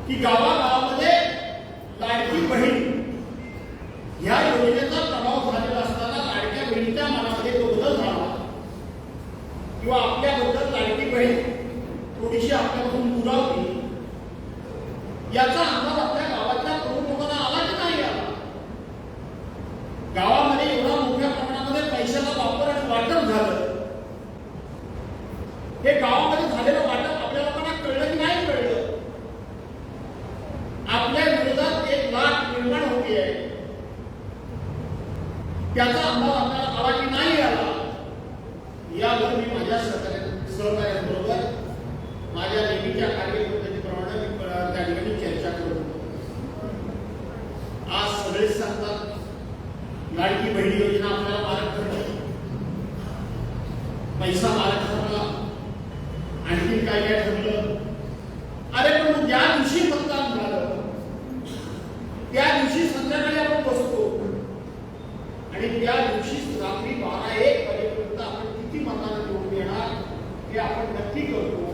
की गावागावामध्ये लाडकी बहीण या योजनेचा प्रभाव झालेला असताना लाडक्या बहिणीच्या मनामध्ये तो बदल झाला किंवा आपल्याबद्दल लाडकी बहीण थोडीशी आपल्यापासून दुरावली याचा अंदाज आपल्या गावातल्या प्रमुख लोकांना आला की नाही आला. गावामध्ये एवढा मोठ्या प्रमाणामध्ये पैशाचा वापर आणि वाटप झालं. हे गावामध्ये झालेलं वाटप आपल्या लोकांना कळलं की नाही कळलं. आपल्या विरोधात एक लाट निर्माण होती आहे त्याचा अंदाज आपल्याला आला की नाही आला. यावर मी माझ्या सहकार्यांबरोबर माझ्या नेहमीच्या कार्यपद्धतीप्रमाणे मी त्या ठिकाणी चर्चा करत होतो. आज सगळे सांगतात लाडकी बहीण योजना आपल्याला मालक ठरली, पैसा मालक ठरला, आणखी काय काय ठरलं. अरे पण ज्या दिवशी मतदान झालं त्या दिवशी संध्याकाळी आपण बसतो आणि त्या दिवशी रात्री 12-1 वाजेपर्यंत आपण किती मतांना निवडून येणार हे आपण नक्की करतो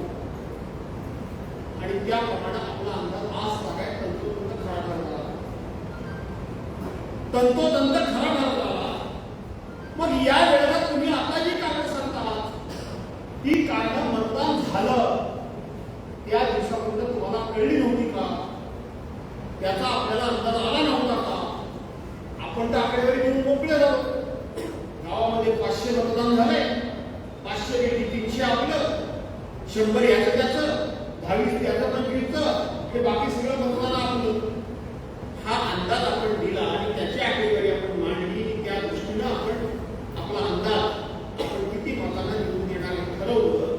आणि त्याप्रमाणे आपला अंदाज आज काय तंतोतंत खरा ठरला. तंतोतंत खरा ठरला. मग या वेळेला तुम्ही आता जी कारणं सांगतात ती कारणं मतदान झालं त्या दिवसापर्यंत तुम्हाला कळली नव्हती का? त्याचा आपल्याला अंदाज आला नव्हता का? आपण तर आकडेवारी घेऊन मोकळे झालो. गावामध्ये 500 मतदान झाले, 500 पैकी 300 आपलं, 100 याचं त्याचं, 22 त्याचं 25चं, हे बाकी सगळं मतदान आपलं. हा अंदाज आपण दिला आणि त्याची आकडेवारी आपण मांडली. त्या दृष्टीनं आपण आपला अंदाज आपण किती मतांना निवडून येणार हे ठरवलं.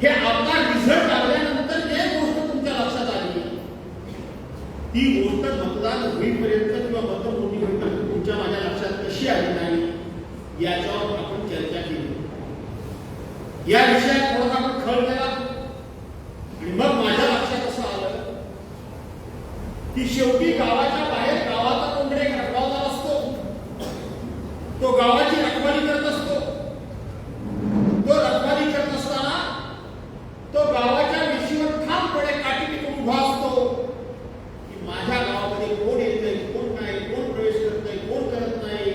हे आपला रिझल्ट आल्यानंतर जे गोष्ट तुमच्या लक्षात आली ती गोष्ट मतदान होईपर्यंत किंवा मतमोजणी होईपर्यंत तुमच्या माझ्या लक्षात कशी आली नाही याच्यावर आपण चर्चा केली. या विषयात थोडासा आपण खळ केला आणि मग माझ्या लक्षात असं आलं की शेवटी गावाच्या बाहेर गावाचा कोणतरी एक रखवालदार असतो. तो गावाची रखवाली करत असतो. तो रखवाली करत असताना तो गावाच्या विषयावर ठामपणे काठी टिकून उभा असतो की माझ्या गावामध्ये कोण येतंय, कोण नाही, कोण प्रवेश करतंय, कोण करत नाही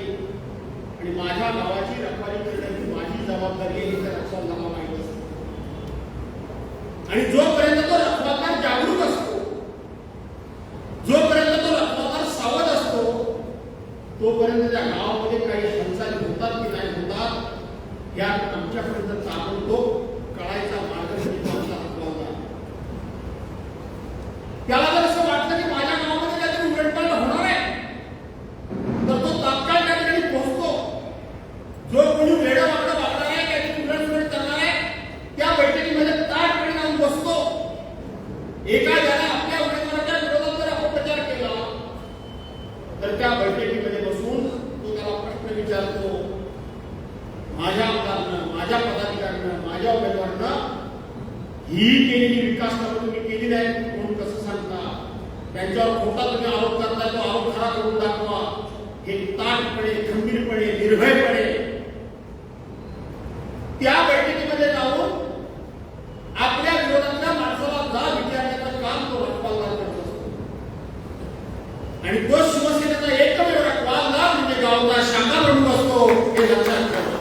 आणि माझ्या गावाची रखवाली करण्याची माझी जबाबदारी आहे हे त्या रखवालदाराला माहित असतं. आणि जोपर्यंत तो रखवालदार जागरूक असतो, जोपर्यंत तो रखवालदार सावध असतो, तोपर्यंत त्या गावामध्ये काही हालचाली होतात की नाही होतात या आमच्यापर्यंत ताबडतोब कळायचा मार्ग म्हणजे रखवालदार. त्याला जर असं वाटतं की माझ्या गावामध्ये काहीतरी उलटपालट होणार आहे तर तो तात्काळ त्या ठिकाणी पोहोचतो. जो कोणी वेडा वाकडा वागणार आहे, काहीतरी उलटसुलट करणार आहे त्या बैठकीमध्ये ताटपणे जाऊन बसतो. एखाद्याने आपल्या उमेदवाराच्या विरोधात जर अपप्रचार केला तर त्या बैठकीमध्ये बसून तो त्याला प्रश्न विचारतो. माझ्या आमदारानं, माझ्या पदाधिकाऱ्यानं, माझ्या उमेदवारानं ही केलेली विकास कामं तुम्ही केली नाही म्हणून कसं सांगता? त्यांच्यावर खोटा तुम्ही आरोप करताय, तो आरोप खरा करून दाखवा. हे ताटपणे, खंबीरपणे, निर्भयपणे त्या बैठकीमध्ये जाऊन आपल्या विरोधातल्या माणसाला जा विचारण्याचं काम तो रखवालदार करत असतो. आणि तो शिवसेनेचा एकमेव रखवालदार म्हणजे गावचा शाखा प्रमुख असतो हे लक्षात ठेवा.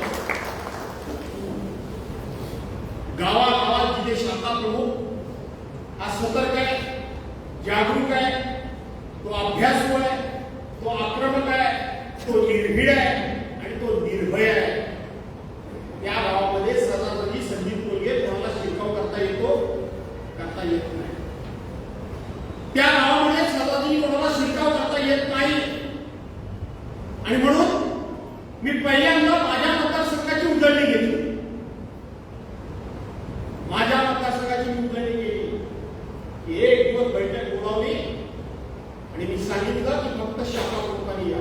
गावागावात जिथे शाखा प्रमुख हा सतर्क आहे, जागरूक आहे, तो अभ्यासू आहे, तो आक्रमक आहे, तो निर्भीड आहे आणि तो निर्भय आहे. त्या गावामध्ये सदासजी संदीप कोलगे कोणाला शिरकाव करता येतो? करता येत नाही. त्या गावामध्ये सदासजी कोणाला शिरकाव करता येत नाही आणि म्हणून मी पहिल्यांदा माझ्या मतदारसंघाची उजळणी घेतली. माझ्या मतदारसंघाची उजळणी केली की एक दिवस बैठक बोलावली आणि मी सांगितलं की फक्त शाखा प्रमुखांनी या.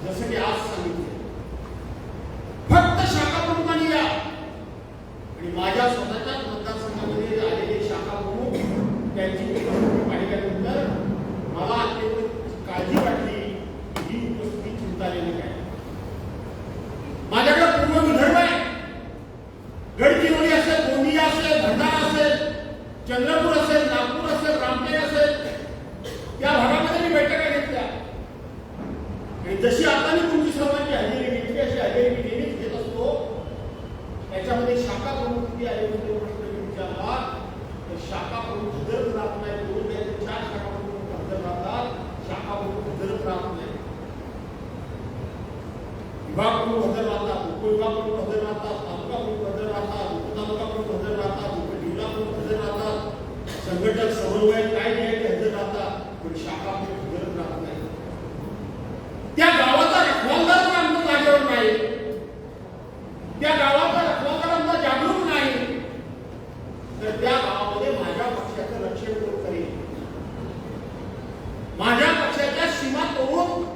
जसं की आज सांगितलं फक्त शाखा प्रमुखांनी या. आणि माझ्या स्वतःच्या मतदारसंघामध्ये आलेले शाखा प्रमुख त्यांची पाहिल्यानंतर मला अत्यंत काळजी वाटली की ही उपस्थिती चिंताजनक आहे. माझ्याकडे पूर्ण विदर्भ आहे. गडचिरोली असेल, गोंदिया असेल, भंडारा असेल, चंद्रपूर असेल, नागपूर असेल, रामटेक असेल, त्या भागामध्ये मी बैठका घेतल्या आणि जशी आता मी तुमची सर्वांची हजेरी घेतली अशी हजेरी मी नेहमीच घेत असतो. त्याच्यामध्ये शाखा प्रमुख किती आहे म्हणजे प्रश्न विचारला तर शाखा प्रमुख हजर राहत नाही. 2 ते 4 शाखा प्रमुख हजर राहतात, शाखा प्रमुख हजर राहत नाही. विभाग प्रमुख हजर राहतात, उपविभाग प्रमुख हजर राहतात, तालुका प्रमुख हजर राहतात, उपतालुका प्रमुख हजर राहतात, उपजिल्हा प्रमुख हजर राहतात, संघटक समन्वय काय नाही ते हजर राहतात, पण शाखा प्रमुख हजर राहत नाही. त्या गावाचा रखवालदार आमचा जागेवर नाही, त्या गावाचा रखवालदार आमचा जागरूक नाही, तर त्या गावामध्ये माझ्या पक्षाचं रक्षण कोण करेल? माझ्या पक्षाच्या सीमा तोडून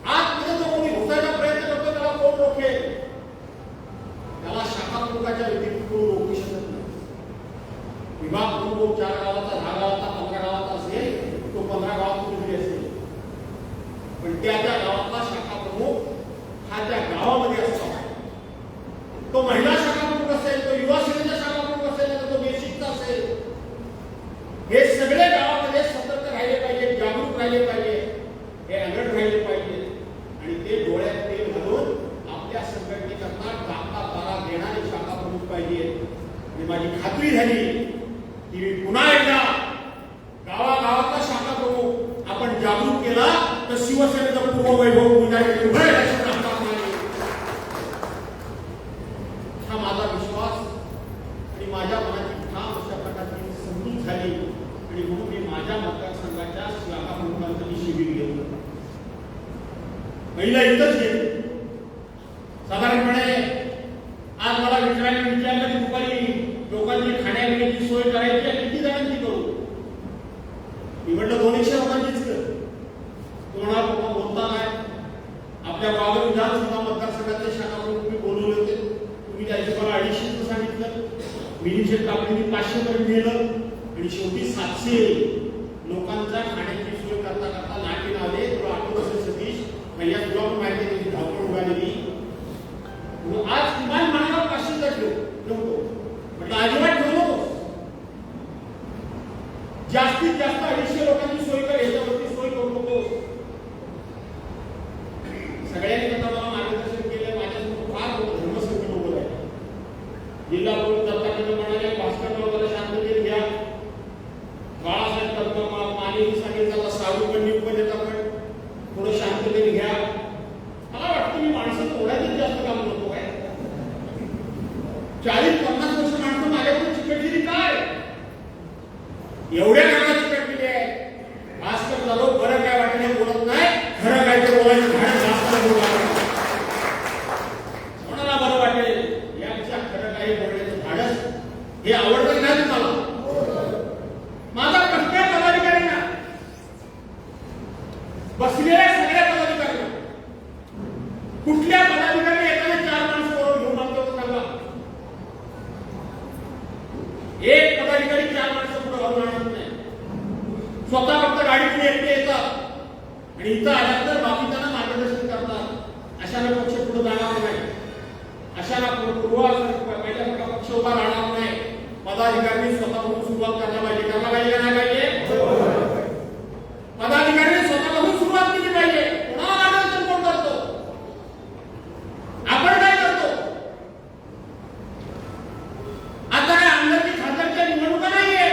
आतमध्ये जो कोणी घुसायचा प्रयत्न करतो त्याला कोण रोखेल? त्याला शाखा प्रमुखाच्या व्यतिरिक्त कोण रोखू शकत नाही. विभाग प्रमुख 4 गावाचा, 10 गावाचा, 15 गावाचा असेल, तो 15 गावात कुठे असेल, पण त्या गावातला शाखा प्रमुख हा त्या गावामध्ये असतो. तो महिला शाखा प्रमुख असेल, तो युवा सेनेचा शाखा प्रमुख असेल, तर तो बेसिकचा असेल. हे सगळे गावामध्ये सतर्क राहिले पाहिजे, जागरूक राहिले पाहिजे, हे अलर्ट राहिले पाहिजे आणि ते डोळ्यात तेल घालून आपल्या संघटनेकरता टाका तारा देणारे शाखा प्रमुख पाहिजे. आणि माझी खात्री झाली की मी पुन्हा एकदा गावागावातला शाखा प्रमुख आपण जागरूक केला तर शिवसेनेचा पूर्ववैभव पुन्हा हा माझा विश्वास आणि माझ्या मनाची ठाम अशा प्रकारची समजूत झाली आणि म्हणून मी माझ्या मतदारसंघाच्या शाखा प्रमुखांचं मी शिबिर घेतलं. पहिलं इथंच घेतलं. साधारणपणे आज मला मित्रांनी विचारलं की दुपारी लोकांची खाण्यापिण्याची सोय करायची आहे, किती जणांची करू? मी म्हटलं 200 लोकांचीच कर. तुम्हाला बोलता काय? आपल्या वाघर विधानसभा मतदारसंघाचे शाखा प्रमुख मी बोलवले होते. तुम्ही त्या हिशोबाला 250 सांगितलं. मिनिशेट कापडीने 500 पर्यंत नेलं आणि शेवटी 700 लोकांचा खाण्याची सोय करता करता नाटी आले. तुला आठवत असेल सतीश, भैया तुला पण माहिती आहे त्याची धावपळ उडालेली. आज किमान मनाला 500 ठेवतो म्हटलं अजिबात ठेवू नको. जास्तीत जास्त 250 लोकांची सोय कर, याच्यावरती सोय करू नको. सगळ्यांनी आता मला मार्गदर्शन केलं. माझ्यासमोर फार मोठं धर्मसंकट उभं आहे. जिल्हा प्रमुख दत्तात्रय म्हणाले भास्करराव जरा शांततेत घ्या. बाळासाहेब कर्तव्य मानेनी सांगितलं सावधपणे उपदेता पण थोडं शांततेने घ्या. मला वाटतं मी माणसाचं ओढ्यातच जास्त काम करतो काय. 40-50 वर्ष माणसं माझ्याकडून चिकटलेली काय? एवढ्या काळात चिकटलेली आहे. भास्कर जाधव बरं काय वाटलं बोलत नाही, खरं काय ते बोलायचं धाडस जास्त बोलावं. कोणाला बरं वाटेल यापेक्षा खरं काही बोलण्याचं धाडस हे आवडतं नाही तुम्हाला? माझा प्रश्न आहे पदाधिकाऱ्यांना, बसलेल्या सगळ्या पदाधिकाऱ्यांना, कुठल्या पदाधिकाऱ्यांनी एखाद्या 4 माणसं बरोबर घेऊन आणतो सांगा? एक पदाधिकारी 4 माणसं पुढे घालून आणत नाही. स्वतः फक्त गाडीतून एकटे येतात आणि इथं आल्यानंतर बाकीच्यांना मार्गदर्शन करतात. अशाला पक्ष पुढे जाणार नाही, अशाला पहिल्यासारखा पक्ष उभा राहणार नाही. पदाधिकाऱ्यांनी स्वतःहून सुरुवात करायला पाहिजे. करायला पाहिजे का नाही पाहिजे? पदाधिकाऱ्यांनी स्वतःहून सुरुवात केली पाहिजे. कोणाला मार्गदर्शन कोण करतो? आपण काय करतो? आता काय आमदारकी खासदारच्या निवडणुका नाहीये.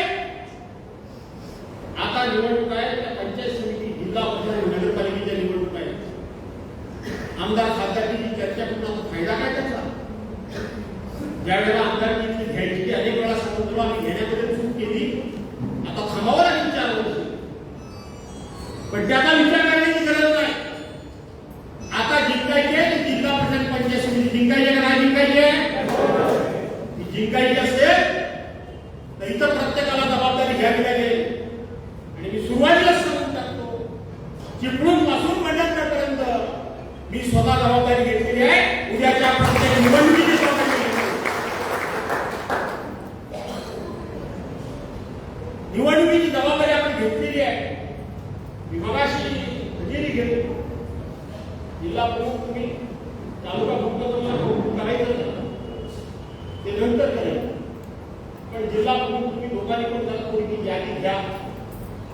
आता निवडणूक आहे त्या पंचायत समिती, जिल्हा परिषद, नगरपालिकेच्या निवडणूक आहे. आमदार खासदारकीची चर्चा करून फायदा काय त्याचा? ज्यावेळेला आमदारकी घ्यायची अनेक वेळा सांगितलं आम्ही घेण्यामध्ये चूक केली, आता थांबावं लागेल 4 वर्ष. पण त्याचा विचार करण्याची गरज नाही. आता जिंकायचे जिल्हा परिषद पंचायत समिती जिंकायचे का नाही जिंकायचे? जिंकायची असेल तर इथं प्रत्येकाला जबाबदारी घ्यावी लागेल. आणि मी सुरुवातीलाच सांगून टाकतो, चिपळूण पासून मंडळपर्यंत मी स्वतः जबाबदारी घेतलेली आहे. उद्याच्या प्रत्येक निवडणुकीची जबाबदारी निवडणुकीची जबाबदारी आपण घेतलेली आहे. मी मगाशी हजेरी घेतो. जिल्हा प्रमुख तुम्ही तालुका प्रमुख करायचं ते नंतर करायचं, पण जिल्हा प्रमुख तुम्ही लोकांनी पण त्याला थोडी यादी घ्या.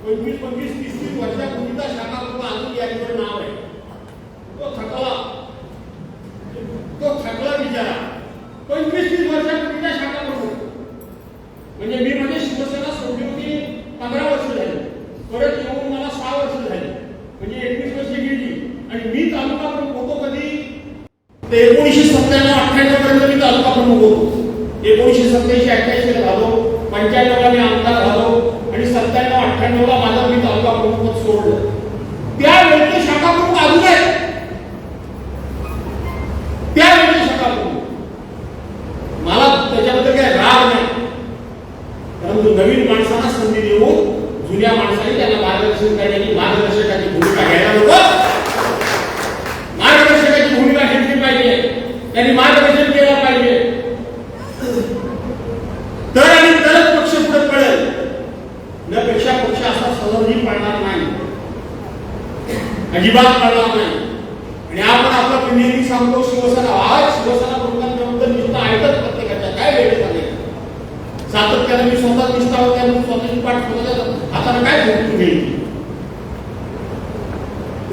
25, 25, 30 वर्षापूर्वीचा शाखा प्रमुख अजून यादीवर नाव आहे. तो थकला बिचारा. 25-30 वर्षापूर्वीचा शाखा प्रमुख म्हणजे मी म्हणजे शिवसेना सोडली होती 15 वर्ष झाली, परत येऊन मला 6 वर्ष झाली, म्हणजे 21 वर्ष गेली. आणि मी तालुका प्रमुख होतो कधी ते 1997-98 पर्यंत मी तालुका प्रमुख होतो. 1987-88 ला झालो, 95 ला मी आमदार झालो आणि 97-98 ला माझा मी तालुका प्रमुख सोडलं. त्यावेळेचे शाखा प्रमुख अजून आहेत. त्यावेळेचे शाखा प्रमुख मला त्याच्याबद्दल काही राग नाही, परंतु नवीन माणसांना संधी देऊन जुन्या माणसांनी त्यांना मार्गदर्शन करण्याची मार्गदर्शकाची भूमिका घ्यायला नको. मार्गदर्शकाची भूमिका घेतली पाहिजे, त्यांनी मार्गदर्शन केलं पाहिजे. तर आणि तरच पक्ष पुढे पडेल. न पेक्षा पक्ष असा सहजही पडणार नाही, अजिबात पडणार नाही. आणि आपण आपलं नेहमी सांगतो शिवसेना आज शिवसेना प्रमुखांच्याबद्दल नुसतं ऐकत प्रत्येकाच्या काय वेळ झाले सातत्याने मी स्वतः निष्ठा होत्या स्वतःची पाठ स्वतःच्या हाताने काय भूमिका घ्यायची.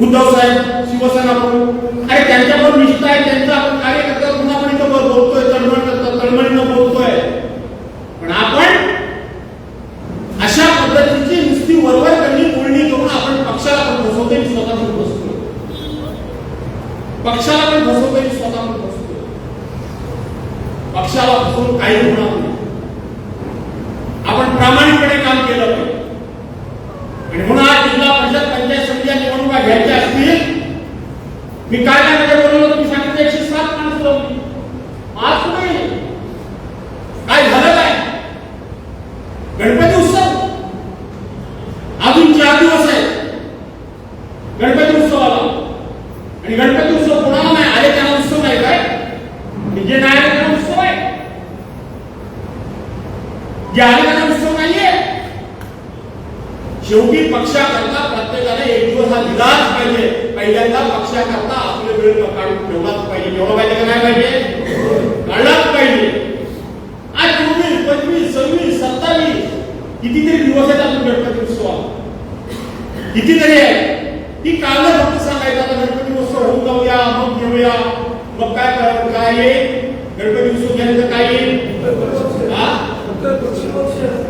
उद्धव साहेब शिवसेना प्रमुख अरे त्यांच्यावर निष्ठा आहे, त्यांचा आपण कार्यकर्ता पुन्हा आपण इथं बोलतोय, तळमळीनं बोलतोय. पण आपण अशा पद्धतीची नुसती वरवर करणी बोलणी करून आपण पक्षाला पण फसवतोय, स्वतः पण फसतोय. पक्षाला पण फसवतोय, स्वतः पण फसतोय. पक्षाला फसवून काही होणार नाही. आपण प्रामाणिकपणे काम केलं पाहिजे. आणि म्हणून आज जिल्हा परिषद पंचायत समिती निवडणुका घ्यायच्या असतील, मी कार्यालयामध्ये बोलवलं, तुम्ही सांगितलं 107 माणसं लावली. आज कुठे काय झालं? काय गणपती उत्सव अजून 4 दिवस आहे गणपती उत्सवाला. आणि गणपती उत्सव कोणाला नाही आले त्यांना उत्सव नाही काय? जे नाही आले त्यांना उत्सव आहे, जे आले त्यांना उत्सव नाहीये. शेवटी पक्षाकरता प्रत्येकाने एक दिवस हा दिलाच पाहिजे. पहिल्यांदा पक्षाकरता आपले वेळ काढून ठेवलाच पाहिजे. ठेवला पाहिजे का नाही पाहिजे? काढलाच पाहिजे. आज 24, 25, 26, 27 कितीतरी दिवस आहेत आपण गणपती उत्सवाला, कितीतरी आहे. ती कारणं फक्त सांगायचं आता गणपती उत्सव होऊन जाऊया, मग घेऊया, मग काय येईल गणपती उत्सव घ्यायचं काय येईल?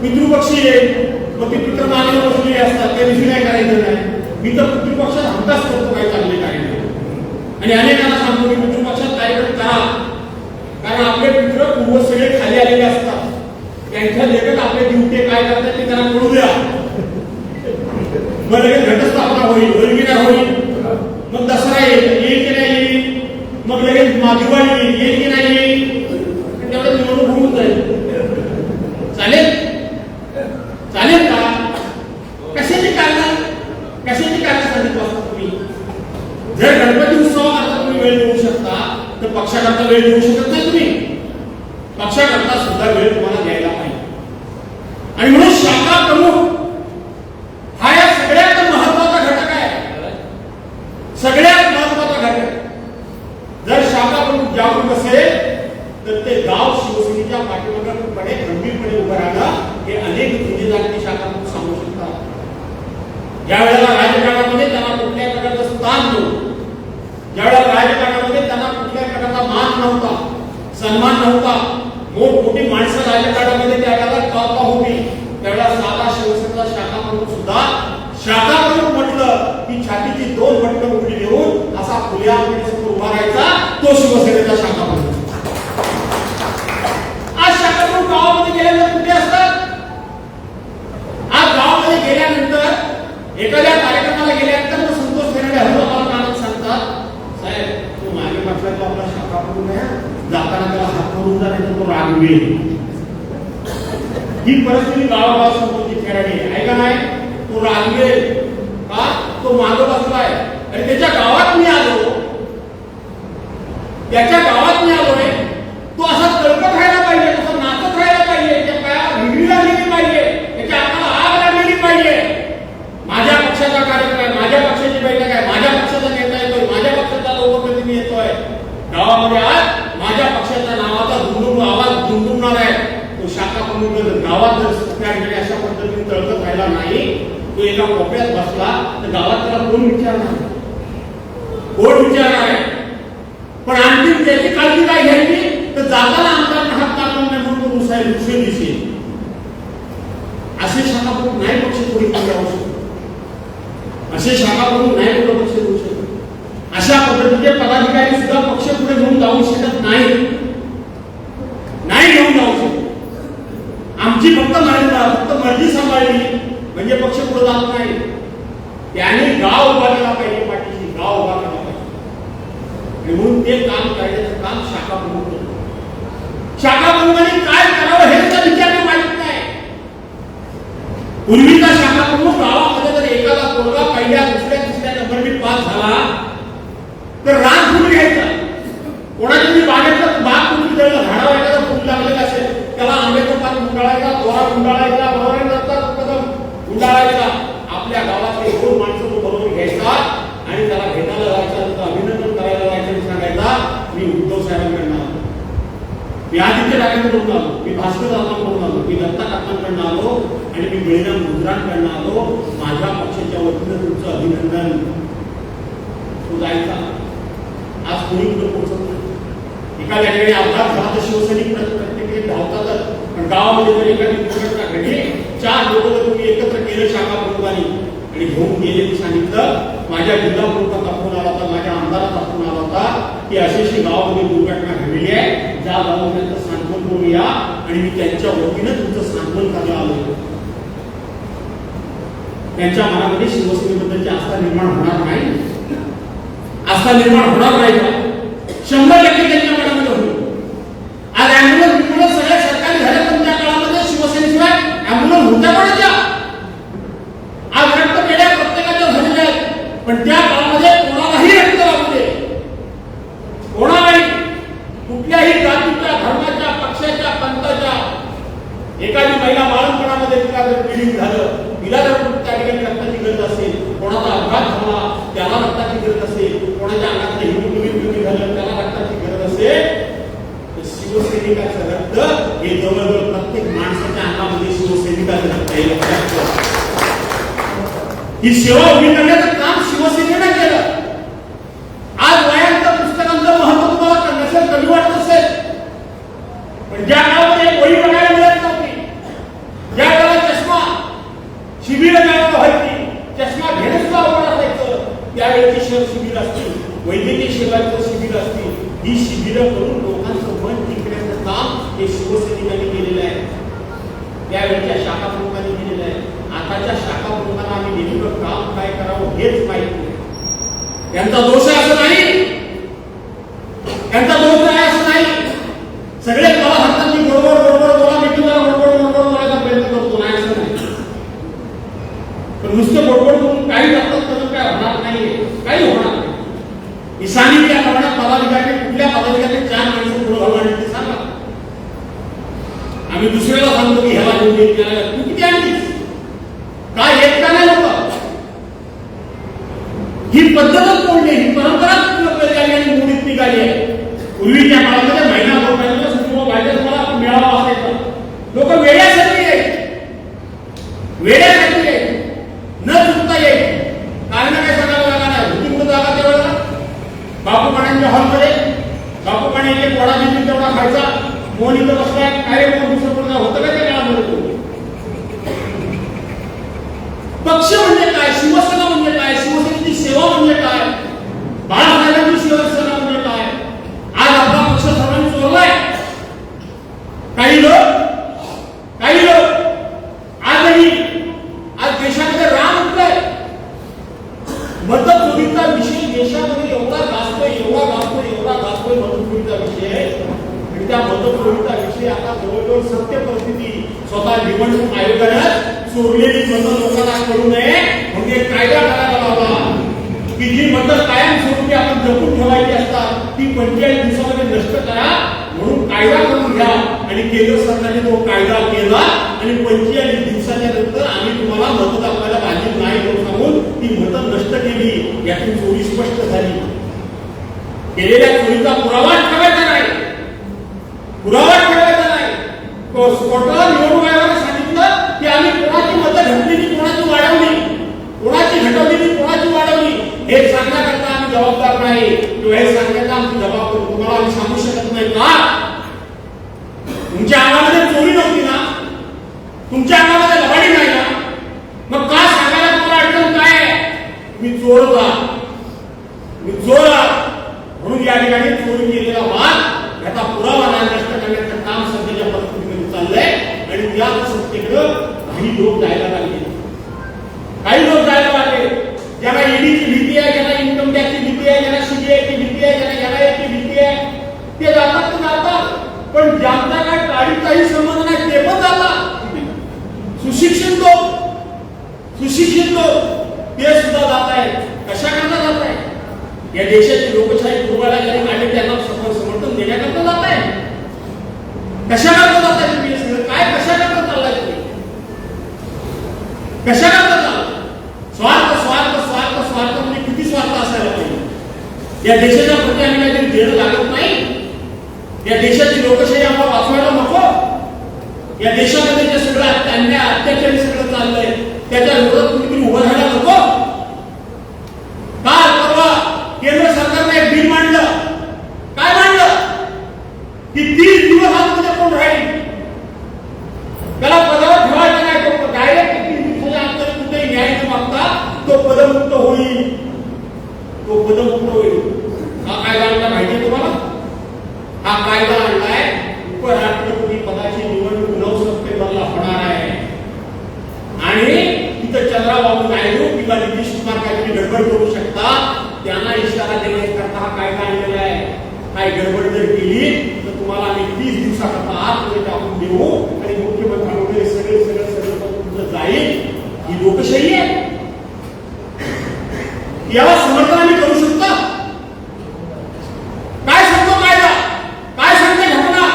पितृपक्षी येईल. मग ते पित्र मागे बसलेले असतात, त्या दिवशी काय करायचं नाही. मी तर पितृपक्षात हमखास करतो काही चांगले कार्यक्रम. आणि अनेकांना सांगतो की पितृपक्षात कार्यक्रम करा, कारण आपले पित्र पूर्व सगळे खाली आलेले असतात. त्यांच्या लेखक आपले ड्युटी काय करतात ते त्यांना कळू द्या. मग लगेच घटस्थापना होईल, होईल होईल. मग दसरा येईल की नाही येईल, मग लगेच दिवाळी येईल की नाही येईल. तेवढं निवडणूक होऊन जाईल. चालेल चालेल का? कशाची कारण सांगितलं असतं तुम्ही? जर गणपती उत्सवाकरता तुम्ही वेळ देऊ शकता तर पक्षाकरता वेळ देऊ शकत नाही. तुम्ही पक्षाकरता सुद्धा वेळ तुम्हाला द्यायला पाहिजे. आणि म्हणून शाखा प्रमुख हा या सगळ्यात महत्वाचा घटक आहे. सगळ्यात महत्वाचा घटक. जर शाखा प्रमुख जागरूक असेल तर ते गाव शिवसेनेच्या पाठीमागे गंभीरपणे उभं राहणं हे अनेक जुने शाखा प्रमुख सांगू शकतात. ज्या वेळेला राजकारणामध्ये त्यांना कुठल्याही प्रकारचं स्थान नव्हतं, ज्या वेळेला राजकारणामध्ये त्यांना कुठल्याही प्रकारचा मान नव्हता, सन्मान नव्हता, मोठमोठी माणसं राजकारणामध्ये त्यावेळेला टॉपला होती, त्यावेळेला साधा शिवसेनेचा शाखा प्रमुख सुद्धा शाखा प्रमुख म्हटलं की छातीची 2 बटणं उघडी देऊन असा खुल्यापणे समोर उभा राहायचा तो शिवसेनेचा शाखा प्रमुख. आज शाखा प्रमुख गावामध्ये गेल्यानंतर कुठे असतात? आज गावामध्ये गेल्यानंतर एखाद्या कार्यक्रमाला गेल्यानंतर संतोष फेरडे हजारो माणूस सांगतात, साहेब तो मागे म्हटलं तो आपला शाखा प्रमुख आहे, जाताना त्याला हात करून जा नाही तर तो रागवेल. ही परिस्थिती गावागावात संतोषी फेरडे आहे का नाही? तो रागवेल का? तो मागे बसलाय. आणि त्याच्या गावात मी आलो, त्याच्या गावात मी आलोय, तो असा तळपत राहायला पाहिजे, तसं नाचत राहायला पाहिजे, त्या पायाला भिंगरी लागलेली पाहिजे, त्याच्या हाताला आग लागलेली पाहिजे. माझ्या पक्षाचा कार्यक्रम आहे, माझ्या पक्षाची बैठक आहे, माझ्या पक्षाचा नेता येतोय, माझ्या पक्षाचा लोकप्रतिनिधी येतोय. गावामध्ये आज माझ्या पक्षाच्या नावाचा आवाज दुमदुमणार आहे. तो शाखा प्रमुख गावात जर त्या ठिकाणी अशा पद्धतीने तळकत राहिला नाही, तो एका कोपऱ्यात बसला तर गावात त्याला कोण विचारणार, कोण विचारणार आहे. पण आणखी त्याची काळजी काय घ्यायची तर जाताना आमदारांना हात टाकून नाही म्हणून तो रुसायला दुसरे दिसेल. असे शाखाप्रमुख नाही पक्ष पुढे जाऊ शकत, असे शाखाप्रमुख नाही पुढे पक्ष देऊ शकत. अशा पद्धतीचे पदाधिकारी सुद्धा पक्ष पुढे घेऊन जाऊ शकत नाही, नाही घेऊन जाऊ शकत. आमची फक्त मर्जी सांभाळली म्हणजे पक्ष पुढे जात नाही. त्याने गाव उभा केला पाहिजे, पाठीशी गाव उभा केला पाहिजे. म्हणून ते काम करण्याचं काम शाखाप्रमुख करतो. शाखाप्रमुखांनी काय करावं हे तर विचार माहित नाही. पूर्वीचा शाखाप्रमुख गावामध्ये जर एखादा पोरगा पहिल्या दुसऱ्या तिसऱ्या नंबरने पास झाला तर रान फुल घ्यायचा. कोणाच्या तरी बागेतलं बाग कुठली जळलं, झाडावर एखादा फुल लागलेलं असेल त्याला आंब्याचं पान गुंडाळायचा, दोरा गुंडाळायचा, बरोबर नंतर कदम गुंडाळायचा. आपल्या गावातले दोन माणसं तो बरोबर घ्यायचा आणि त्याला भेटायला जायचं, त्याचं अभिनंदन करायला जायचं आणि सांगायचा मी उद्धव साहेबांकडनं आलो, मी आदित्य ठाकरेंकडून आलो, मी भास्कर दादांकडून आलो, मी दत्ता काकांकडनं आलो आणि मी बळीराम गुजरांकडनं आलो, माझ्या पक्षाच्या वतीनं तुमचं अभिनंदन. तो जायचा. आज कोणी कुठे पोहोचत नाही. एखाद्या ठिकाणी अपघात झाला तर शिवसैनिक प्रत्येक धावतातच, पण गावामध्ये जर एखादी दुर्घटना घडली, 4 लोक जर तुम्ही एकत्र केलं शाखाप्रमुखांनी आणि घेऊन गेले की सांगितलं माझ्या जिल्हा प्रमुखाचा फोन आला होता, माझ्या आमदाराचा फोन आला होता की अशी गावामध्ये दुर्घटना घडलेली आहे, ज्या गावामध्ये त्यांचं सांत्वन करून या आणि मी त्यांच्या वतीनं तुमचं सांत्वन करायला आलो. त्यांच्या मनामध्ये शिवसेनेबद्दलची आस्था निर्माण होणार नाही, आस्था निर्माण होणार नाही का? 100% त्यांच्या मनामध्ये होईल. आज ॲम्ब्युलन्स सगळ्या सरकारी झाल्या, पण त्या काळामध्ये शिवसेनेशिवाय ॲम्ब्युलन्स होत्या कोणाच्या? आज रक्तपेढ्या प्रत्येकाच्या झालेल्या आहेत, पण त्या काळामध्ये कोणालाही रक्त लागू दे, कोणालाही कुठल्याही जातीच्या, धर्माच्या, पक्षाच्या, पंथाच्या. एखादी महिला बाळंपणामध्ये तिला जर ब्लिडिंग झालं, तिला जर त्या ठिकाणी रक्ताची गरज असेल, कोणाचा अपघात झाला त्याला रक्ताची गरज असेल, कोणाच्या अंगातलं हिमोग्लोबिन कमी झालं त्याला रक्ताची गरज असेल, तर शिवसैनिकाचं रक्त हे जवळजवळ प्रत्येक माणसाच्या अंगामध्ये शिवसैनिकाचं रक्त हे लक्षात ठेवा. ही सेवा उभी करण्याचं काम शिवसेनेनं केलं. आज वयांच्या पुस्तकांचं महत्व तुम्हाला नसेल कमी वाटत असेल, पण ज्या काळामध्ये वही बघायला मिळत नव्हती, ज्या काळात चष्मा शिबिरं गावाला व्हायची, चष्मा घेणं सुद्धा अवघड असायचं, त्यावेळेची शिबिर असतील, वैद्यकीय सेवांचं शिबिर असतील, ही शिबिरं करून लोकांचं मन जिंकण्याचं काम हे शिवसैनिकांनी केलेलं आहे, त्यावेळेच्या शाखाप्रमुखांनी केलेलं आहे. आताच्या शाखाप्रमुखांना आम्ही नेमकं काम काय करावं हेच माहित नाही. त्यांचा दोष आहे असं नाही, त्यांचा दोष आहे असं नाही. सगळे मला सांगतात मी बरोबर बोला, मी तुला बरोबर बोलायचा प्रयत्न करतो, नाही असं नाही. पण नुसतं बरोबर करून काही जातात तर काय होणार नाही, काही होणार नाही. मी सांगितल्याप्रमाणे पदाधिकारी कुठल्या पदाधिकारी 4 माणसं पुढे भरवायचे ते सांगा. आम्ही दुसऱ्याला सांगतो की ह्याला घेऊन येत नाही, तू किती आणलीस काय येत का नाही लोक. ही पद्धतच मोडली, ही परंपराच निघाली आणि मोडीत निघाली आहे. पूर्वीच्या काळामध्ये महिनाभर पाहिजे सुरू पाहिजे तुम्हाला मिळावा असायचा. लोक वेड्यासाठी यायचे, वेड्यासाठी यायचे, न चुकता यायचे. कारण काय सांगायला लागा नाही. होती कुठं जागा त्यावेळेला बापू पाण्यांच्या हॉलमध्ये, बापू पाणी एक वडा देखील तेवढा खायचा. मोहन इथं बसलाय, काय मोहन दुसरं पूर्ण होतं का त्या काळामध्ये? पक्ष म्हणजे काय, शिवसेना म्हणजे काय, शिवसेनेची सेवा म्हणजे काय, बाळासाहेबांची शिवसेना म्हणजे काय. आज आपला पक्ष सर्वांनी चोरलाय. काही लोक आजही आज देशामध्ये राम उठलाय. मतचोरीचा विषय देशामध्ये एवढा गाजतोय मतचोरीचा विषय. आणि त्या मतचोरीचा विषय आता जवळजवळ सत्य परिस्थिती स्वतः निवडणूक आयोगानं चोरलेली मतं लोकांना कळू नये म्हणून एक कायदा करायला लावला की जी मतं कायमस्वरूपी आपण जपून ठेवायची असतात ती 45 दिवसामध्ये नष्ट करा म्हणून कायदा करून घ्या. आणि केंद्र सरकारने तो कायदा केला आणि 45 दिवसाच्या नंतर आम्ही तुम्हाला मतं दाखवायला भाजी नाही म्हणून सांगून ती मतं नष्ट केली. यातून चोरी स्पष्ट झाली. केलेल्या चोरीचा पुरावा ठेवायचा नाही, कोर्टाला निवडणूक आयोगाने हे सांगायला आमची जबाबदारी तुम्हाला आम्ही सांगू शकत नाही का? तुमच्या अंगामध्ये चोरी नव्हती ना, तुमच्या अंगामध्ये लबाडी नाही ना, मग का सांगायला तुम्हाला अडचण काय आहे? मी चोर होता, मी चोर म्हणून या ठिकाणी चोरी केलेला माल याचा पुरावा नष्ट करण्याचं काम सध्याच्या परिस्थितीमध्ये चाललंय. आणि त्या सत्तेकडे काही लोक जायला लागले, काही लोक जायला लागले. ज्यांना ईडीची भीती आहे, ज्यांना इन्कम टॅक्सची भीती आहे, ज्यांना सीबीआयची भीती आहे, ज्यांना एनआयएची भीती आहे, ते जातात तर जातात. पण ज्यांचा काय काळीचाही संबंध नाही ते पण जातात. सुशिक्षित लोक ते सुद्धा जात आहेत. कशा करता जात आहे? या देशाची लोकशाही पूर्वाला ज्यांनी काढली त्यांना समर्थन देण्याकरता जात आहे. कशा करता जात आहे तुम्ही? सगळं काय कशा करता चाललाय तुम्ही? कशा करता चालला? स्वार्थ स्वार्थ स्वार्थ स्वार्थ म्हणजे किती स्वार्थ असायला पाहिजे? या देशाच्या प्रती आम्ही काहीतरी देणं लागत नाही? या देशाची लोकशाही आम्हाला वाचवायला नको? या देशामध्ये जे सगळं अन्याय अत्याचार सगळं चाललंय त्याच्या विरोधात कुणीतरी उभं राहायला नको? काल परवा केंद्र सरकारने एक बिल मांडलं. काय मांडलं? की 30 दिवस आतमध्ये कोण राहील त्याला पदावर ठेवायचं नाही. तो डायरेक्ट 30 दिवसाच्या आतमध्ये कुठेही न्याय न मागता तो पदमुक्त होईल. तो पदमुक्त होईल. हा कायदा आणला माहिती तुम्हाला? हा कायदा आणलाय उपराष्ट्रपती पदाची निवडणूक 9 सप्टेंबरला होणार आहे. आणि तिथं चंद्राबाबू नायडू किंवा नितीश कुमार काहीतरी गडबड करू शकतात. त्यांना इशारा देण्याकरता हा कायदा आणलेला आहे. काही गडबड जर केली तर तुम्हाला आम्ही 30 दिवसाकरता आतमध्ये टाकून देऊ आणि मुख्यमंत्री वगैरे सगळं तुमचं जाईल. ही लोकशाही आहे. याला समर्थन आम्ही करू शकतो? काय सांगतो कायदा? काय सांगते घटना?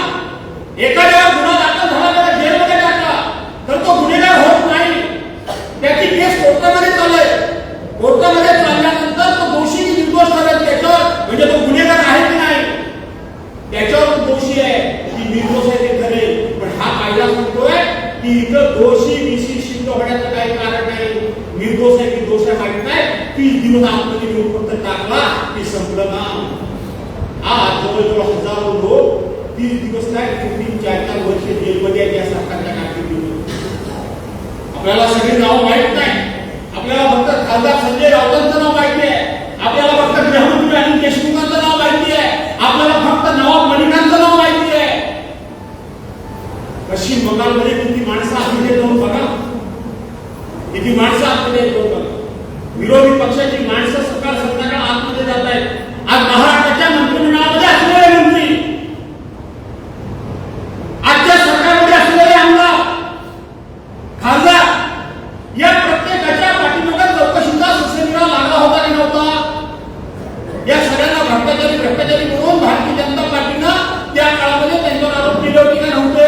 एखाद्या गुन्हा दाखल झाला त्याला जेलमध्ये टाकला तर तो गुन्हेगार होत नाही. त्याची केस कोर्टामध्ये चालले. कोर्टामध्ये चालल्यानंतर तो दोषी की निर्दोष ठरेल त्याच्यावर, म्हणजे तो गुन्हेगार आहे की नाही त्याच्यावर दोषी आहे की निर्दोष आहे ते ठरेल. पण हा कायदा सांगतोय की इथं दोषी विशिष्ट होण्याचं काही कारण नाही. निर्दोष आहे की दोष आहे माहित नाही. 30 दिवस आतमध्ये घेऊन फक्त टाकला की संपलं काम. आज जवळजवळ हजारो लोक 30 दिवस काय 3-4 वर्ष जेलमध्ये आहेत या सरकारच्या कारकिर्दीमध्ये. आपल्याला सगळी नाव माहित नाही. आपल्याला फक्त खासदार संजय राऊतांचं नाव माहिती आहे. आपल्याला फक्त गृहमंत्री अनिल देशमुखांचं नाव माहिती आहे. आपल्याला फक्त नवाब मलिकांचं नाव माहिती आहे. पश्चिम बंगालमध्ये किती माणसं आतमध्ये जाऊन बघा. किती माणसं आतमध्ये जाऊन बघा. विरोधी पक्षाची माणसं सकाळ संध्याकाळ आतमध्ये जात आहेत. आज महाराष्ट्राच्या मंत्रिमंडळामध्ये असलेले मंत्री, आजच्या सरकारमध्ये असलेले आमदार, खासदार, या प्रत्येकाच्या पाठीमागे चौकशीचा ससेमिरा लागला होता की नव्हता? या सगळ्यांना भ्रष्टाचारी म्हणून भारतीय जनता पार्टीनं त्या काळामध्ये त्यांच्यावर आरोप केले होते का नव्हते?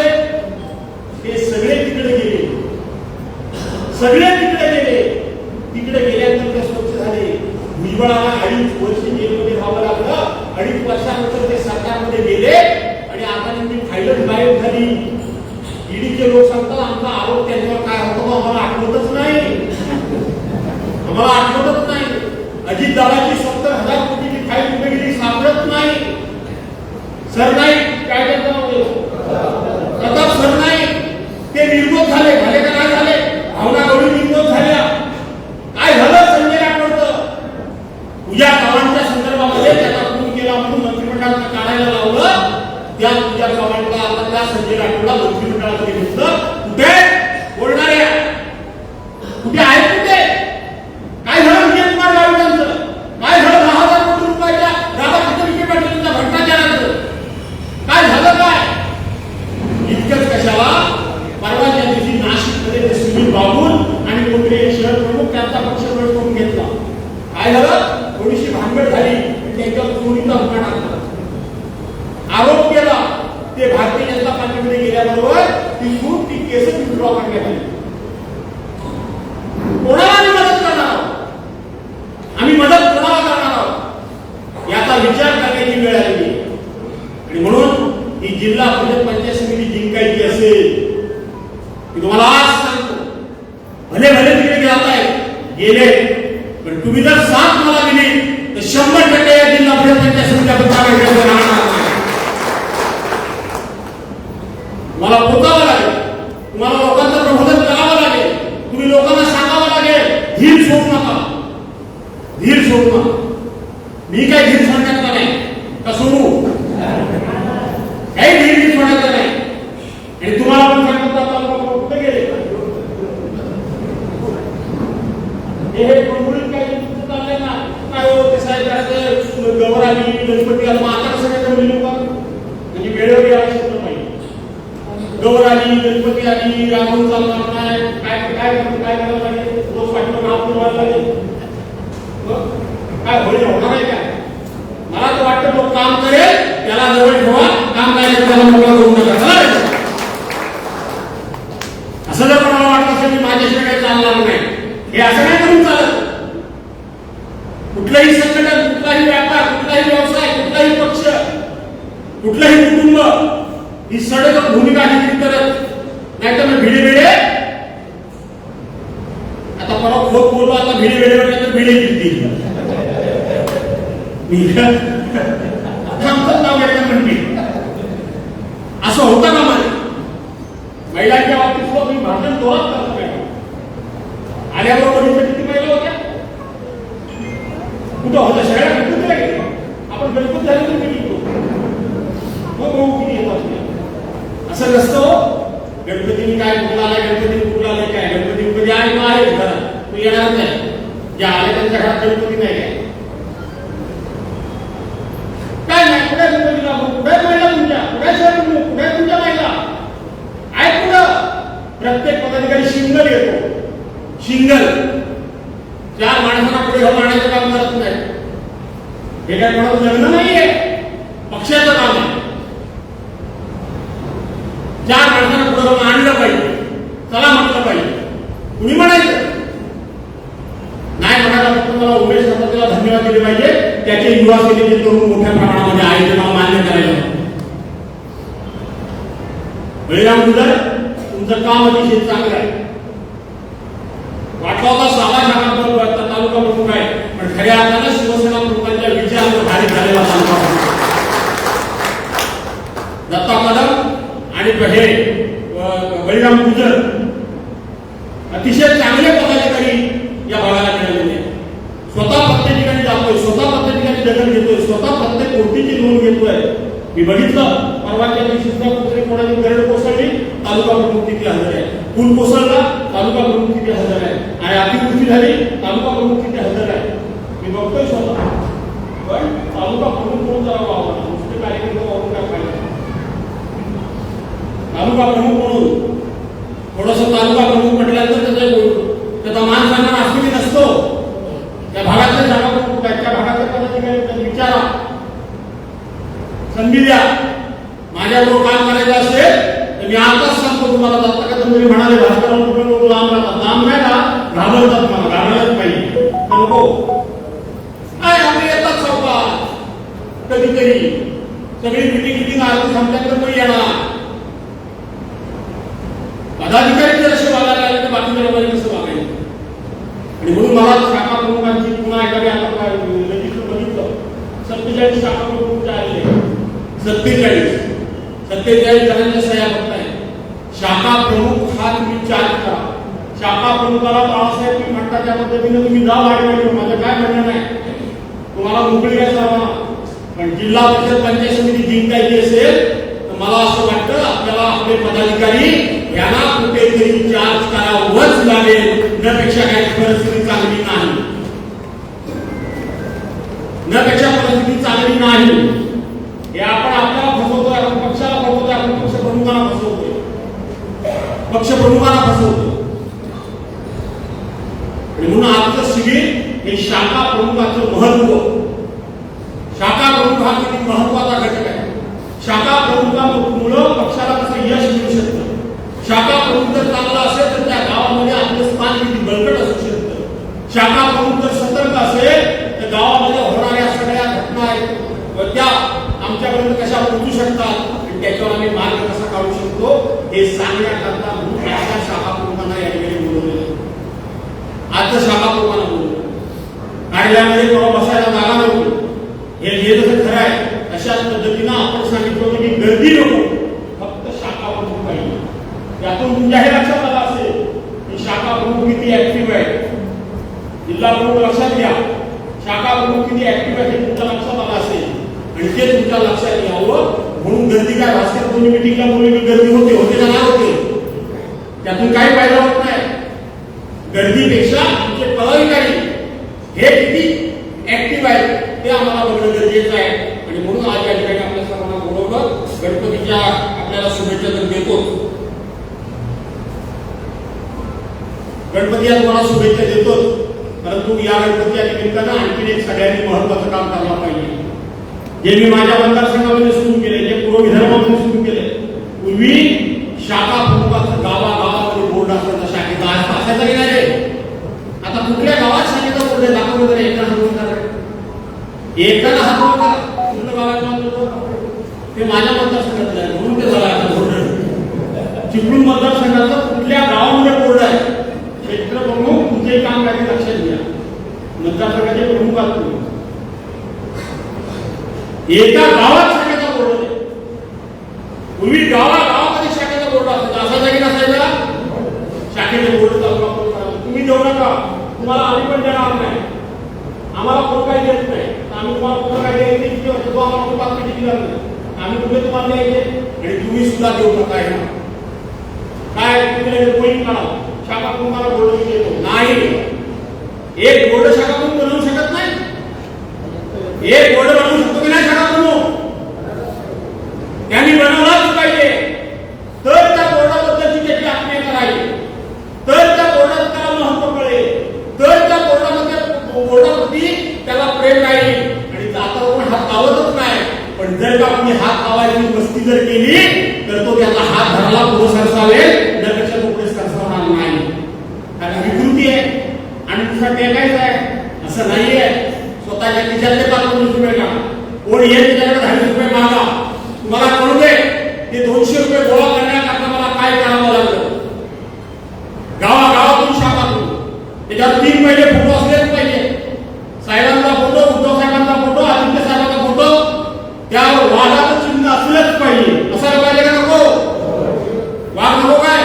हे सगळे तिकडे गेले. तिकडे गेल्यानंतर स्वच्छ झाले. भुजबळाला 2.5 वर्ष जेलमध्ये राहावं लागलं. 2.5 वर्षानंतर ते सरकारमध्ये गेले आणि आता त्यांची फाईलच गायब झाली. ईडीचे लोक सांगतात आमचा आरोप त्यांच्यावर काय होतो आम्हाला आठवतच नाही. अजितदादाची 70,000 कोटीची फाईल कुठे गेली सापडत नाही. सरनाईक काय प्रताप सरनाईक ते निर्दोष झाले का काय झाले? भावना गवळी निर्दोष झाल्या. काय झालं संजय राठोडचं? पूजा चव्हाणच्या संदर्भामध्ये त्याचा खून केला म्हणून मंत्रिमंडळात काढायला लावलं. त्या पूजा चव्हाणला आता त्या संजय राठोडला मंत्रिमंडळामध्ये घेतलं. कुठे बोलणाऱ्या कुठे आहेत? कुठे काय झालं? विजय कुमार गावितांचं काय झालं? 10,000 कोटी रुपयाच्या राधाकृष्ण विखे पाटीलच्या भ्रष्टाचाराचं काय झालं? काय इतकंच कशाला? परवाच्या दिवशी नाशिकमध्ये सुनील बाबूल आणि कोणते शहर प्रमुख त्यांचा पक्ष करून घेतला. काय झालं? थोडीशी भानगड झाली. त्यांच्यावर चोरीचा गुन्हा टाकला, आरोप केला. ते भारतीय जनता पार्टीमध्ये गेल्याबरोबर ती केस विड्रॉ करण्यात आली. कोणाला आम्ही मदत करणार आहोत? आम्ही मदत कोणाला करणार आहोत याचा विचार करण्याची वेळ आली. आणि म्हणून ही जिल्हा परिषद पंचायत समिती जिंकायची असेल मी तुम्हाला आज सांगतो, भले तिकडे जात आहे गेले, पण तुम्ही जर साथ मला दिली तर 100% या जिल्हा परिषद तुम्हाला पोचावं लागेल, तुम्हाला लोकांचं प्रबोधन करावं लागेल, तुम्ही लोकांना सांगावं लागेल, धीर सोडू नका, धीर सोडू नका. मी काय धीर सोडण्याचा नाही का सोडू, काही धीर सोडण्याचा नाही. आणि तुम्हाला पण सांगतो कुठे गेले हे गुळगुळीत काही चाललंय ना, काय हो ते साहेब करायचं गवर आली गणपती आला, आता कसं काय जमली लोक म्हणजे वेळेवर यायला शकलं पाहिजे. गवर आली गणपती आली राहून चालणार नाही, काय काय काय करायला लागेल, रोज पाठवून हात फिरवायला लागेल, काय होईल होणार आहे काय. मला तर वाटतं तो काम करेल त्याला जवळ ठेवा, काम करायचं त्याला मोकळा करू नका. असं जर कोणाला वाटत असेल की माझ्याशिवाय काही चालणार नाही, हे असं नाही करून चालत. कुठलंही संघटन, कुठलाही व्यापार, कुठलाही व्यवसाय, कुठलाही पक्ष, कुठलंही कुटुंब ही सडक भूमिका निश्चित करत नाही तर भिडे भिडे आता परवा खोट बोललो, आता भिडे भिडेवर नाही तर भिडे जिंकतील नाव घ्यायचं म्हणतील. असं होतं का माझं महिलांच्या बाबतीत सुद्धा तुम्ही भाषण जोरात करता पाहिजे. आल्याबरोबर इथे किती महिला होत्या, कुठं होत्या, सगळ्या गणपतीला गेल्या. आपण गणपती झाले तर किती मग बघू किती येतात. असं नसतं. गणपतीने काय कुठला आलाय, गणपती कुठला आलाय, काय गणपती कधी आहे मग आहेच घरात, तू येणार नाही. ज्या आले त्यांच्या घरात गणपती नाही काय नाही. कुठे गणपतीला कुठे महिला तुमच्या, कुठे शहर कुठे तुमच्या महिला आहेत कुठं. प्रत्येक पदाधिकारी शिंगल येतो, शिंगल 4 माणसांना पुढे घेऊन आणायचं काम करत नाही. हे काय कोणाचं लग्न नाहीये, पक्षाचं काम आहे. 4 माणसांना पुढे घेऊन आणलं पाहिजे, चला म्हटलं पाहिजे. कुणी म्हणायचं नाही, म्हणायला फक्त मला उमेश सरपंचाला धन्यवाद दिले पाहिजे, त्याचे युवा सेनेचे तरुण मोठ्या प्रमाणामध्ये आहे ते मला मान्य करायला. बळीराम गुजर तुमचं काम अतिशय चांगलं आहे. वाटला होता साधा शाखा तालुका प्रमुख आहे, पण खऱ्या अर्थानं शिवसेना प्रमुखांच्या विचारावर भारी झालेला तालुका दत्ता कदम आणि हे बळीराम गुजर अतिशय चांगले पदाधिकारी या भागाला मिळालेले आहेत. स्वतः प्रत्येक ठिकाणी जातोय, स्वतः प्रत्येक ठिकाणी दखल घेतोय, स्वतः प्रत्येक गोष्टीची नोंद घेतोय. मी बघितलं परवाच्या दिवशी सुद्धा कुठे कोणाची गरड कोसळली, तालुका प्रमुख तिथे हजर आहे. पूल कोसळला, तालुका प्रमुख तिथे हजर आहे. आणि अतिवृष्टी झाली, तालुका प्रमुख तिथे हजर आहे. मी बघतोय स्वतः, पण तालुका प्रमुख म्हणून जरा वावरा, नुसते कार्यक्रम वावरून काय पाहिजे. तालुका प्रमुख म्हणून थोडस तालुका प्रमुख म्हटल्यानंतर त्याचा मान सन्मान असलेली नसतो. त्या भागातले जागा प्रमुख आहेत, त्या भागातल्या पदाधिकारी विचारा, संधी द्या. माझ्याबरोबर काम करायचं असेल तर मी आताच सांगतो तुम्हाला. दत्ता कदम जरी म्हणाले भाजपला कुठे लोक लांब राहतात, लांब नाही का, घाबरतात, मला घाबरायलाच पाहिजे. नको काय आपले येतात चौकात कधीतरी, सगळी मिटिंग आरती संपल्यानंतर पण येणार. पदाधिकारी जर असे वागायला लागले तर बाकीच्या लोकांनी कसं वागायचं. आणि म्हणून मला शाखा प्रमुखांची पुन्हा एखादी आता बघितलं 47 शाखा प्रमुख आलेले, 47 जणांच्या सह्या फक्त आहे. शाखा प्रमुख हा तुम्ही चार्ज करा. शाखा प्रमुखाला बाळासाहेब तुम्ही म्हणता त्या पद्धतीने तुम्ही जा वाढवायचं, माझं काय म्हणणं नाही, तुम्हाला मोकळी आहे सर्वांना. पण जिल्हा परिषद पंचायत समिती जिंकायची असेल तर मला असं वाटतं आपल्याला आपले पदाधिकारी यांना कुठेतरी चार्ज करावंच लागेल. नपेक्षा काही परिस्थिती चांगली नाही, नपेक्षा परिस्थिती चांगली नाही. हे आपण आपल्याला फसवतोय, आपण पक्षाला फसवतोय, आपण पक्ष प्रमुखांना फसवतोय, पक्ष प्रमुखांना फसवतोय. म्हणून आजचं शिबिर हे शाखा प्रमुखाचं महत्व, शाखा प्रमुख हा किती महत्वाचा घटक आहे. शाखा प्रमुखामुळे पक्षाला कसं यश मिळू शकतं. शाखा प्रमुख जर चांगला असेल तर त्या गावामध्ये आपलं स्थान किती बळकट असू शकतं. शाखा प्रमुख जर सतर्क असेल तर गावामध्ये होणाऱ्या सगळ्या घटना आहेत त्या आमच्यापर्यंत कशा पोहोचू शकतात आणि त्याच्यावर आम्ही मार्ग कसा काढू शकतो हे सांगण्याकरता म्हणून या शाखा प्रमुखांना या ठिकाणी बोलवलेलं. आजचं शाखा प्रमुखांना बोलवलं, कार्यालयामध्ये कोणा बसायला जागा नव्हती. हे जसं खरं आहे तशाच पद्धतीनं आपण सांगितलं होतं की गर्दी नको, फक्त शाखा प्रमुख तुमच्या हे लक्षात आलं असेल की शाखा प्रमुख किती ऍक्टिव्ह आहे. जिल्हा प्रमुख लक्षात घ्या, शाखा प्रमुख किती ऍक्टिव्ह आहे हे तुमच्या लक्षात आलं असेल आणि ते तुमच्या लक्षात यावं म्हणून गर्दी काय भास्कर दोन्ही मिटिंगला बोलली की गर्दी होते का नाही होते, त्यातून काही फायदा होत नाही. गर्दीपेक्षा तुमचे पदाधिकारी हे किती ऍक्टिव्ह आहेत ते आम्हाला बघणं गरजेचं आहे. आणि म्हणून आज या ठिकाणी आपल्या सर्वांना बोलवलं. गणपतीच्या आपल्याला शुभेच्छा तर देतो, गणपतीला तुम्हाला शुभेच्छा देतो, परंतु या गणपतीच्या निमित्तानं आणखी एक सगळ्यांनी महत्वाचं काम करायला पाहिजे. जे मी माझ्या मतदारसंघामध्ये सुरू केले, जे पूर्व विदर्भामध्ये सुरू केले, पूर्वी शाखा प्रमुखाचं गावागावामध्ये बोर्ड असायचा शाखेचा, आज असायचा की नाही रे? आता कुठल्या गावात शाखेचा बोर्ड आहे दाखवलं तर एकानं हात वर करा, एकानं हात वर करा. कुठलं गावात ते माझ्या मतदारसंघातलं आहे म्हणून ते झालं आता बोर्ड. चिपळूण मतदारसंघाचं कुठल्या गावामध्ये बोर्ड आहे, क्षेत्र प्रमुख तुमचे काम काय लक्षात घ्या. मतदारसंघाचे प्रमुख असतो एका गावात शाखेचा बोर्ड आहे. पूर्वी गावागावामध्ये शाखेचा बोर्ड असायचा, असायचा की नसायचा? शाखेचे बोर्ड चालू आपण तुम्ही देऊ नका, तुम्हाला आम्ही पण देणार नाही, आम्हाला कोण काही देत नाही. आम्ही तुम्हाला कोण काही द्यायचे किती वर्ष तो आम्हाला बातमी दिली नाही, आम्ही कुठे तुम्हाला द्यायचे आणि तुम्ही सुद्धा देऊ नका. आहे ना काय तुम्ही कोणी काढा शाखा तुम्हाला बोर्ड देतो नाही. एक बोर्ड शाखा तुम्ही बनवू शकत नाही, एक बोर्ड बनवू शकतो की नाही शाखा प्रमुख? त्यांनी बनवलाच पाहिजे, तर त्या बोर्डाबद्दलची त्याची आत्मीयता राहील, तर त्या बोर्डाचं त्याला महत्व कळेल, तर त्या बोर्डावरती त्याला प्रेम राहील. आणि आता कोण हात लावतच नाही, पण जर का कोणी हात लावायची मस्ती जर केली तर तो त्याचा हात धरला पुढे सरसावेल, त्यापेक्षा तो पुढे सरसावणार नाही. कारण विकृती आहे आणि तुझा टेकायचा आहे असं नाहीये. स्वतःच्या खिशातले 5-20 रुपये का कोण येत त्याच्याकडे 10 रुपये मागा, तुम्हाला कळू दे ते 200 रुपये गोळा करण्याकरता मला काय करावं लागलं. गावागावातून शाखातून त्याच्यावर 3 पहिले फोटो असलेच पाहिजे, साहेबांचा फोटो, उद्धव साहेबांचा फोटो, आदित्य साहेबांचा फोटो, त्यावर वाघाचं चिन्ह असलंच पाहिजे. असायला पाहिजे का नको? वाघ नको काय?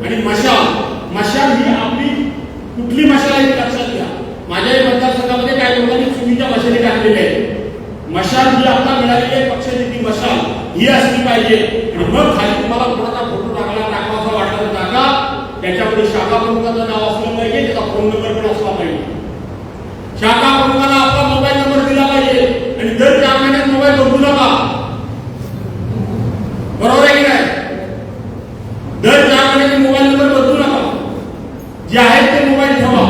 आणि मशाल ही आपली कुठली मशाल आहे लक्षात घ्या. माझ्या मतदारसंघामध्ये काही लोकांनी चुकीच्या मशाली टाकलेल्या आहेत. मशाल जी आता मिळालेली आहे पक्षाची ती मशाल ही असली पाहिजे. आणि मग खाली तुम्हाला कोणाचा फोटो टाकावासा वाटला तर टाका, त्याच्यामध्ये शाखा प्रमुखाचं नाव असलं पाहिजे, त्याचा फोन नंबर पण असला पाहिजे. शाखा प्रमुखाला आपला मोबाईल नंबर दिला पाहिजे आणि दर 4 महिन्यात मोबाईल बदलू नका. बरोबर आहे की नाही? दर 4 महिन्यात मोबाईल नंबर बदलू नका, जे आहेत ते मोबाईल ठेवा.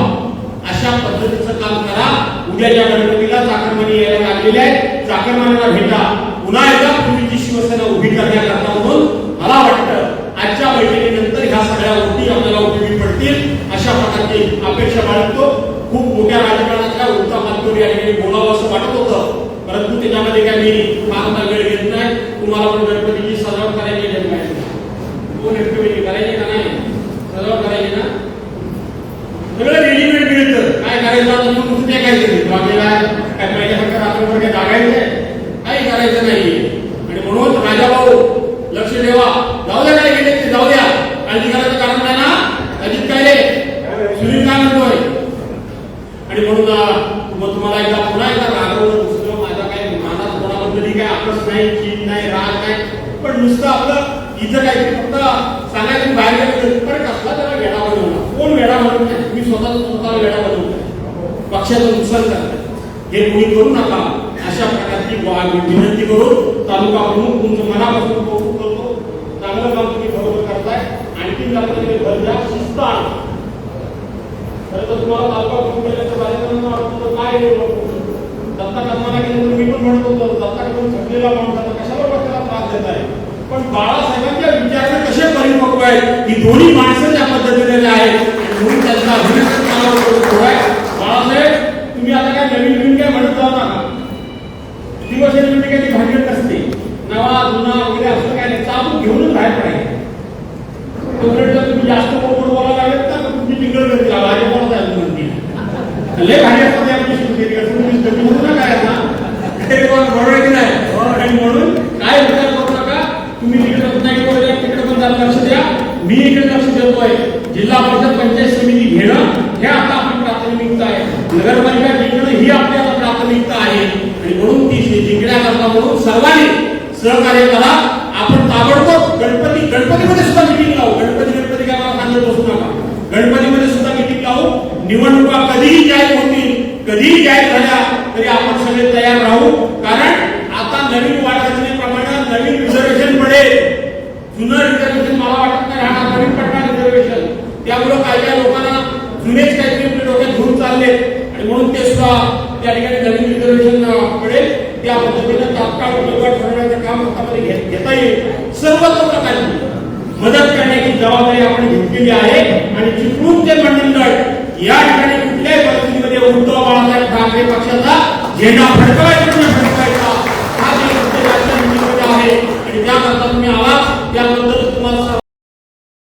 अशा पद्धतीचं काम करा. उद्याच्या गणपतीला चाकरमानी यायला लागलेले आहेत, चाकरमानीला भेटा. पुन्हा एकदा पूर्वीची शिवसेना उभी करण्याकरता म्हणून मला वाटतं आजच्या बैठकीनंतर ह्या सगळ्या गोष्टी आपल्याला उपयोगी पडतील अशा प्रकारची अपेक्षा बाळगतो. खूप मोठ्या राजकारणाच्या उलटा माध्यम या ठिकाणी बोलावं असं वाटत होतं, परंतु त्याच्यामध्ये काय मी फार वेळ घेत नाही. तुम्हाला पण गणपतीची सजावट करायची आहे, कोण करायची का नाही? सजावट करायची ना, सगळं रेडीमेड मिळतं. काय करायचं आता तुम्ही कुठे काय केलं बाबेला काय पहिल्यासारखं रात्रभर काय जागायचं काही करायचं नाही. आणि म्हणून राजाभाऊ लक्ष ठेवा, जाऊ द्या काय गेले ते जाऊ द्या, काळजी करायचं कारण नाही ना. अजित काय रे सुनील काय म्हणतोय? आणि म्हणून मग तुम्हाला एकदा पुन्हा एकदा रागवलं दुसरं माझा काही मनात कोणाबद्दल काय आपलंच नाही, चीन नाही, राग नाही, पण नुसतं आपलं इथं काय फक्त सांगायचं बाहेर गेलं पण कसला त्याला वेळा बनवला. कोण वेळा बनवत नाही, तुम्ही स्वतःला वेळा बनवताय, पक्षाचं नुकसान करताय. हे कोणी करू नका. अशा प्रकारची विनंती करून तालुका प्रमुख तुमचं मनापासून कौतुक करतो. चांगलं काम तुम्ही बरोबर करताय. आणखी आपल्याला भर द्या, शिस्त आणा. खरं तर तुम्हाला तालुका प्रमुख केल्याचं कार्यक्रम वाटतं काय दत्ता कर्माला केल्यानंतर मी पण म्हणत होतो दत्ता करून थकलेला माणूस कशाबरोबर त्याला त्रास देत आहे. पण बाळासाहेबांच्या विचार कसे परिपक्व आहेत ही दोन्ही माणसं त्या पद्धतीने आहेत. म्हणून त्यांचा अभिनंदन बाळासाहेब, तुम्ही आता काय नवीन नवीन काय म्हणत जाऊ नका. दिवसेंदिवस काही ती भांडण नसते, नवा जुना वगैरे असं काय नाही, चालू घेऊनच बाहेर पडायचं. तोपर्यंत तुम्ही जास्त गोड बोलायला लागेल तर तुमची टिंगल करते भाजपला जायचं म्हणते लय भाजपमध्ये आपली सुरू तुम्ही कमी होत ना काय ना बरोबर की नाही. आणि म्हणून काय विचार करू नका, तुम्ही तिकडे नाही तिकडे पण लक्ष द्या. मी इकडे लक्ष देतोय, जिल्हा परिषद पंचायत समिती घेणं हे आता आपली प्राथमिकता आहे, नगरपालिका जिंकणं ही आपली आता प्राथमिकता आहे. आणि म्हणून ती जिंकण्याकरता म्हणून सर्वांनी सहकार्य करा. आपण ताबडतोब गणपतीमध्ये सुद्धा मिटिंग लावू. गणपती काय मला सांगत बसू नका. गणपतीमध्ये सुद्धा मिटिंग लावू. निवडणुका कधीही जाहीर होतील, कधीही जाहीर झाल्या तरी आपण सगळे तयार राहू. कारण आता नवीन वाटरचनेप्रमाणे नवीन रिझर्वेशन पडेल. जुनं रिझर्वेशन मला वाटत नाही राहणार, नवीन पडणार रिझर्वेशन. त्यामुळे काही लोकांना जुनेच काहीतरी डोक्यात घेऊन चालले आणि म्हणून ते सुद्धा त्या ठिकाणी नवीन रिझर्वेशन पडेल. त्या पद्धतीनं तात्काळ उमेदवार ठरवण्याचं काम हातामध्ये घेता येईल. सर्व प्रकारची मदत करण्याची जबाबदारी आपण घेतलेली आहे. आणि चिपळूणचे मंडळ या ठिकाणी कुठल्याही परिस्थितीमध्ये उद्धव बाळासाहेब ठाकरे पक्षाचा झेंडा फडकवायचा